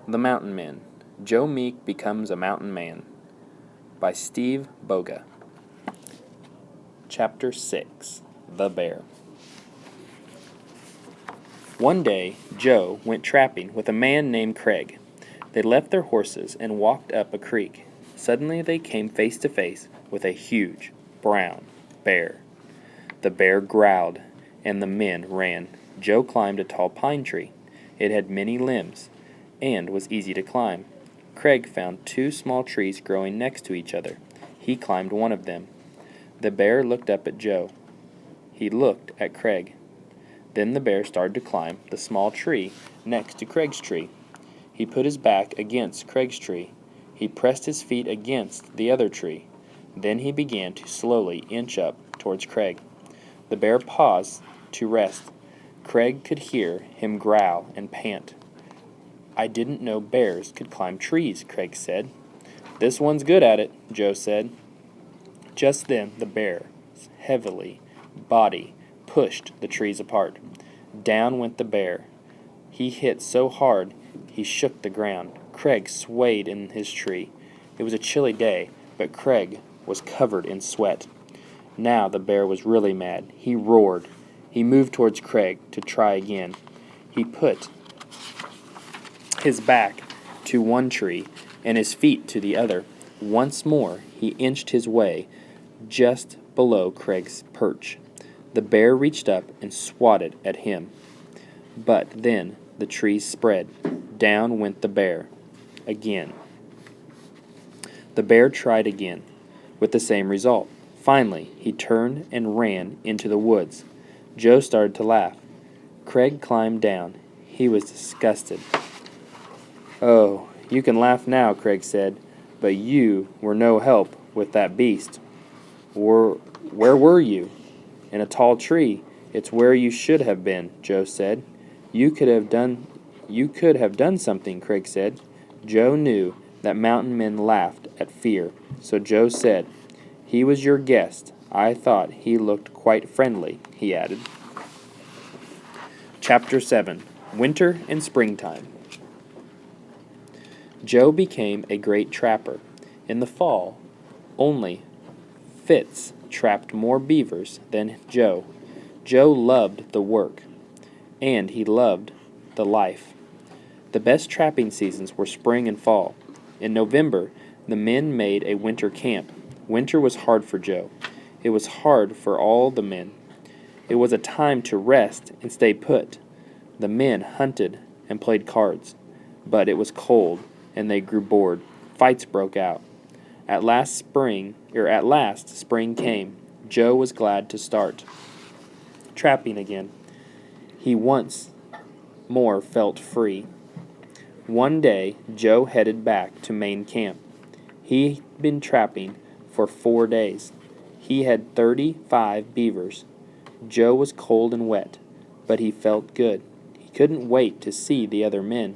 The Mountain Men. Joe Meek Becomes a Mountain Man by Steve Boga. Chapter 6. The Bear. One day, Joe went trapping with a man named Craig. They left their horses and walked up a creek. Suddenly they came face to face with a huge, brown bear. The bear growled, and the men ran. Joe climbed a tall pine tree. It had many limbs and was easy to climb. Craig found two small trees growing next to each other. He climbed one of them. The bear looked up at Joe. He looked at Craig. Then the bear started to climb the small tree next to Craig's tree. He put his back against Craig's tree. He pressed his feet against the other tree. Then he began to slowly inch up towards Craig. The bear paused to rest. Craig could hear him growl and pant. "I didn't know bears could climb trees," Craig said. "This one's good at it," Joe said. Just then the bear's heavy body pushed the trees apart. Down went the bear. He hit so hard he shook the ground. Craig swayed in his tree. It was a chilly day, but Craig was covered in sweat. Now the bear was really mad. He roared. He moved towards Craig to try again. He put his back to one tree and his feet to the other. Once more he inched his way just below Craig's perch. The bear reached up and swatted at him. But then the trees spread. Down went the bear again. The bear tried again, with the same result. Finally, he turned and ran into the woods. Joe started to laugh. Craig climbed down. He was disgusted. "Oh, you can laugh now," Craig said, "but you were no help with that beast." Where were you?" "In a tall tree. It's where you should have been," Joe said. You could have done something," Craig said. Joe knew that mountain men laughed at fear, so Joe said, "He was your guest. I thought he looked quite friendly," he added. Chapter 7. Winter and Springtime. Joe became a great trapper. In the fall, only Fitz trapped more beavers than Joe. Joe loved the work, and he loved the life. The best trapping seasons were spring and fall. In November, the men made a winter camp. Winter was hard for Joe. It was hard for all the men. It was a time to rest and stay put. The men hunted and played cards, but it was cold and they grew bored. Fights broke out. At last spring came. Joe was glad to start trapping again. He once more felt free. One day, Joe headed back to main camp. He'd been trapping for 4 days. He had 35 beavers. Joe was cold and wet, but he felt good. He couldn't wait to see the other men.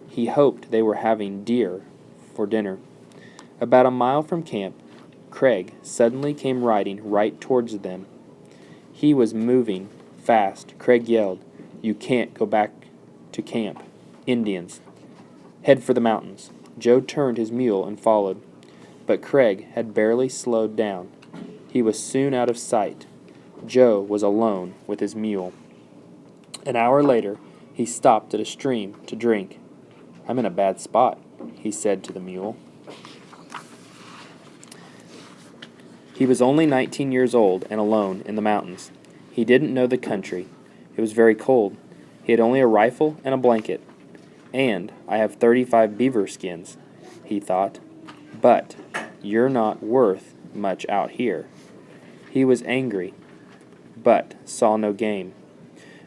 He hoped they were having deer for dinner. About a mile from camp, Craig suddenly came riding right towards them. He was moving fast. Craig yelled, "You can't go back to camp. Indians. Head for the mountains." Joe turned his mule and followed, but Craig had barely slowed down. He was soon out of sight. Joe was alone with his mule. An hour later, he stopped at a stream to drink. "I'm in a bad spot," he said to the mule. He was only 19 years old and alone in the mountains. He didn't know the country. It was very cold. He had only a rifle and a blanket. "And I have 35 beaver skins," he thought. "But you're not worth much out here." He was angry, but saw no game.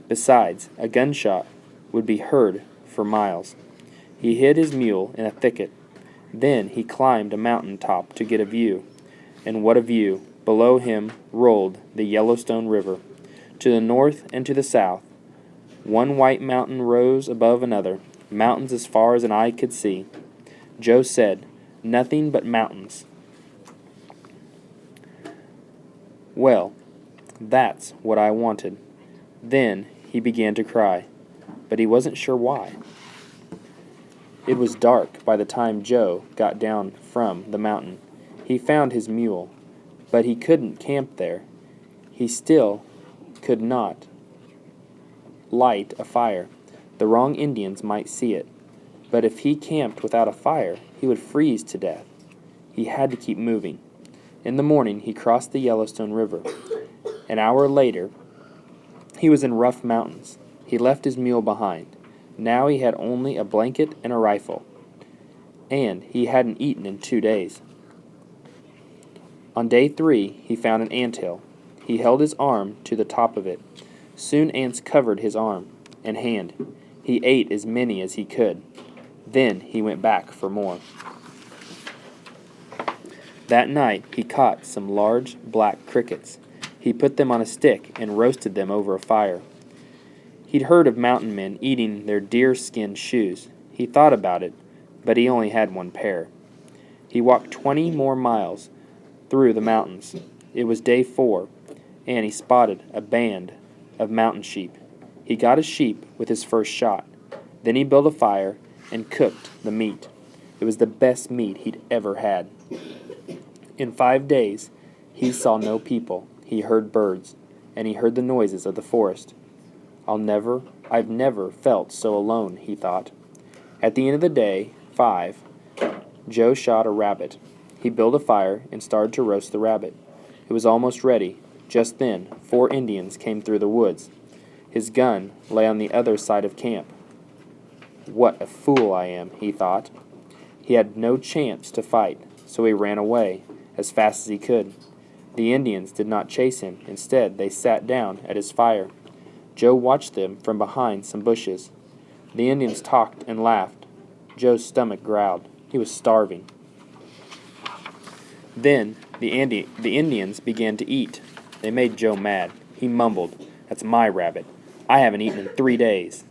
Besides, a gunshot would be heard for miles. He hid his mule in a thicket. Then he climbed a mountain top to get a view. And what a view! Below him rolled the Yellowstone River. To the north and to the south, one white mountain rose above another, mountains as far as an eye could see. Joe said, "Nothing but mountains." "Well, that's what I wanted." Then he began to cry, but he wasn't sure why. It was dark by the time Joe got down from the mountain. He found his mule, but he couldn't camp there. He still could not light a fire. The wrong Indians might see it, but if he camped without a fire, he would freeze to death. He had to keep moving. In the morning, he crossed the Yellowstone River. An hour later, he was in Rough Mountains. He left his mule behind. Now he had only a blanket and a rifle, and he hadn't eaten in 2 days. On day 3, he found an anthill. He held his arm to the top of it. Soon ants covered his arm and hand. He ate as many as he could. Then he went back for more. That night he caught some large black crickets. He put them on a stick and roasted them over a fire. He'd heard of mountain men eating their deer-skin shoes. He thought about it, but he only had one pair. He walked 20 more miles through the mountains. It was day 4, and he spotted a band of mountain sheep. He got a sheep with his first shot. Then he built a fire and cooked the meat. It was the best meat he'd ever had. In 5 days, he saw no people. He heard birds, and he heard the noises of the forest. I've never felt so alone, he thought. At the end of the day, 5, Joe shot a rabbit. He built a fire and started to roast the rabbit. It was almost ready. Just then, 4 Indians came through the woods. His gun lay on the other side of camp. What a fool I am, he thought. He had no chance to fight, so he ran away as fast as he could. The Indians did not chase him. Instead, they sat down at his fire. Joe watched them from behind some bushes. The Indians talked and laughed. Joe's stomach growled. He was starving. Then the Indians began to eat. They made Joe mad. He mumbled, "That's my rabbit. I haven't eaten in 3 days."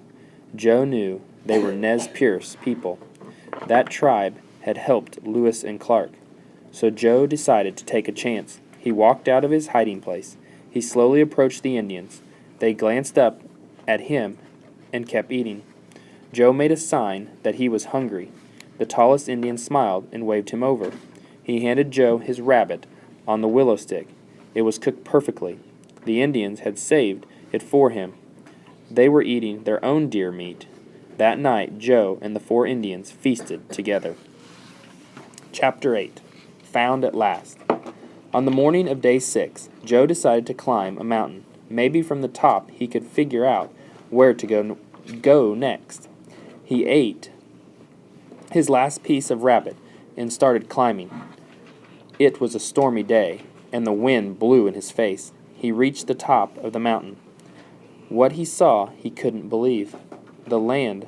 Joe knew they were Nez Perce people. That tribe had helped Lewis and Clark. So Joe decided to take a chance. He walked out of his hiding place. He slowly approached the Indians. They glanced up at him and kept eating. Joe made a sign that he was hungry. The tallest Indian smiled and waved him over. He handed Joe his rabbit on the willow stick. It was cooked perfectly. The Indians had saved it for him. They were eating their own deer meat. That night, Joe and the 4 Indians feasted together. Chapter 8. Found at last. On the morning of day 6, Joe decided to climb a mountain. Maybe from the top he could figure out where to go next. He ate his last piece of rabbit and started climbing. It was a stormy day, and the wind blew in his face. He reached the top of the mountain. What he saw he couldn't believe. The land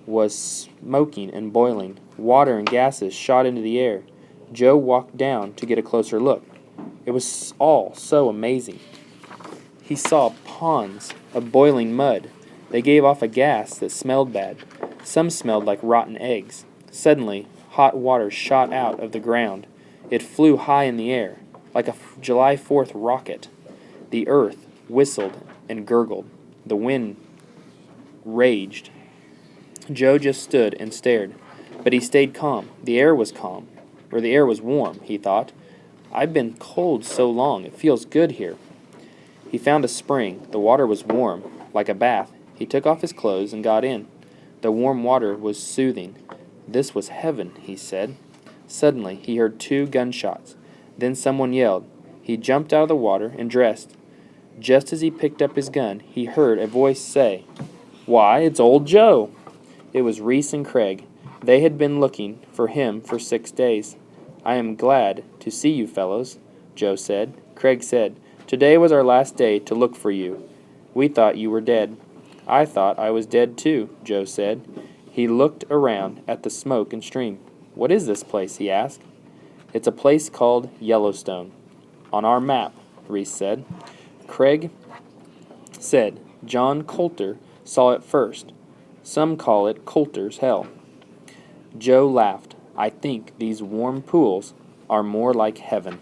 was smoking and boiling. Water and gases shot into the air. Joe walked down to get a closer look. It was all so amazing. He saw ponds of boiling mud. They gave off a gas that smelled bad. Some smelled like rotten eggs. Suddenly, hot water shot out of the ground. It flew high in the air, like a July 4th rocket. The earth whistled and gurgled. The wind raged. Joe just stood and stared, but he stayed calm. The air was calm, or the air was warm, he thought. I've been cold so long, it feels good here. He found a spring. The water was warm, like a bath. He took off his clothes and got in. The warm water was soothing. This was heaven, he said. Suddenly, he heard 2 gunshots. Then someone yelled. He jumped out of the water and dressed. Just as he picked up his gun, he heard a voice say, "Why, it's old Joe!" It was Reese and Craig. They had been looking for him for 6 days. "I am glad to see you fellows," Joe said. Craig said, "Today was our last day to look for you. We thought you were dead." "I thought I was dead too," Joe said. He looked around at the smoke and stream. "What is this place?" he asked. "It's a place called Yellowstone. On our map," Reese said. Craig said, "John Coulter saw it first. Some call it Coulter's Hell." Joe laughed. "I think these warm pools are more like heaven."